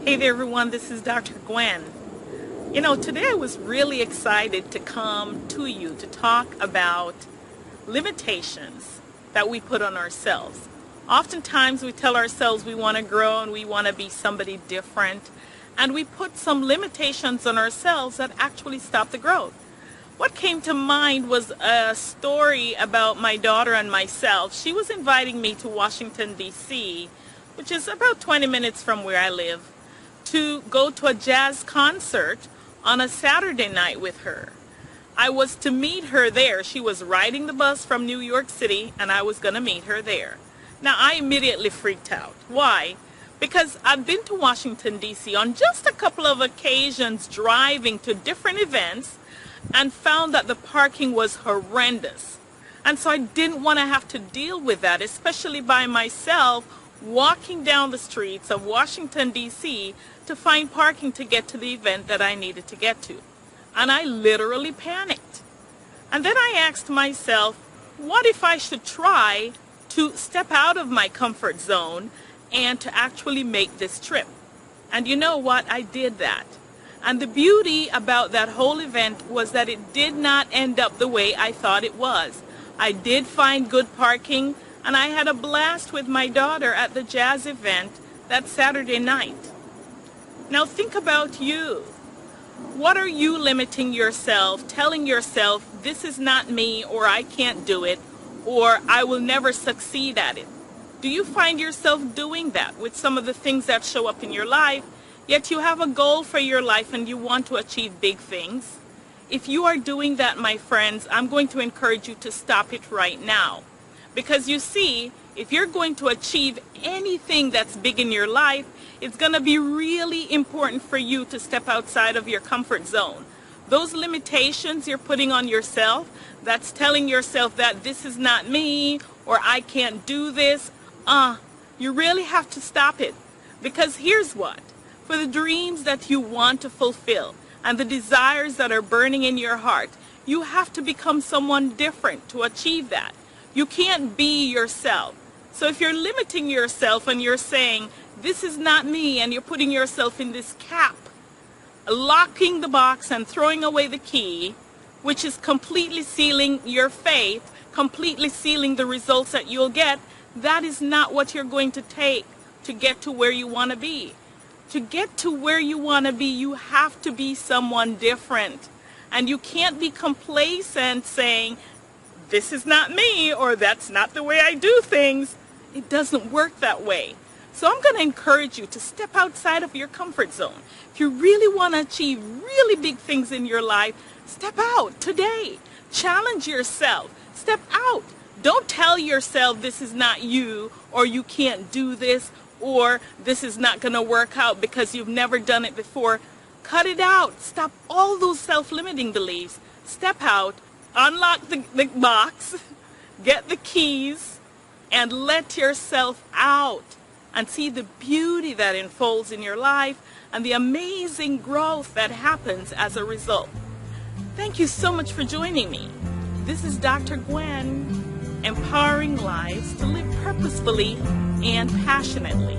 Hey there everyone, this is Dr. Gwen. Today I was really excited to come to you to talk about limitations that we put on ourselves. Oftentimes we tell ourselves we want to grow and we want to be somebody different, and we put some limitations on ourselves that actually stop the growth. What came to mind was a story about my daughter and myself. She was inviting me to Washington, D.C., which is about 20 minutes from where I live, to go to a jazz concert on a Saturday night with her. I was to meet her there. She was riding the bus from New York City, and I was going to meet her there. Now, I immediately freaked out. Why? Because I've been to Washington, D.C. on just a couple of occasions driving to different events and found that the parking was horrendous. And so I didn't want to have to deal with that, especially by myself, walking down the streets of Washington, D.C. to find parking to get to the event that I needed to get to. And I literally panicked. And then I asked myself, what if I should try to step out of my comfort zone and to actually make this trip? And you know what? I did that. And the beauty about that whole event was that it did not end up the way I thought it was. I did find good parking, and I had a blast with my daughter at the jazz event that Saturday night. Now think about you. What are you limiting yourself, telling yourself, this is not me, or I can't do it, or I will never succeed at it? Do you find yourself doing that with some of the things that show up in your life, yet you have a goal for your life and you want to achieve big things? If you are doing that, my friends, I'm going to encourage you to stop it right now. Because you see, if you're going to achieve anything that's big in your life, it's going to be really important for you to step outside of your comfort zone. Those limitations you're putting on yourself, that's telling yourself that this is not me, or I can't do this, you really have to stop it. Because here's what, for the dreams that you want to fulfill and the desires that are burning in your heart, you have to become someone different to achieve that. You can't be yourself. So if you're limiting yourself and you're saying, this is not me, and you're putting yourself in this cap, locking the box and throwing away the key, which is completely sealing your faith, completely sealing the results that you'll get, that is not what you're going to take to get to where you want to be. To get to where you want to be, you have to be someone different. And you can't be complacent saying, this is not me, or that's not the way I do things. It doesn't work that way. So I'm going to encourage you to step outside of your comfort zone. If you really want to achieve really big things in your life, step out today. Challenge yourself. Step out. Don't tell yourself this is not you, or you can't do this, or this is not going to work out because you've never done it before. Cut it out. Stop all those self-limiting beliefs. Step out. Unlock the box, get the keys, and let yourself out and see the beauty that unfolds in your life and the amazing growth that happens as a result. Thank you so much for joining me. This is Dr. Gwen, empowering lives to live purposefully and passionately.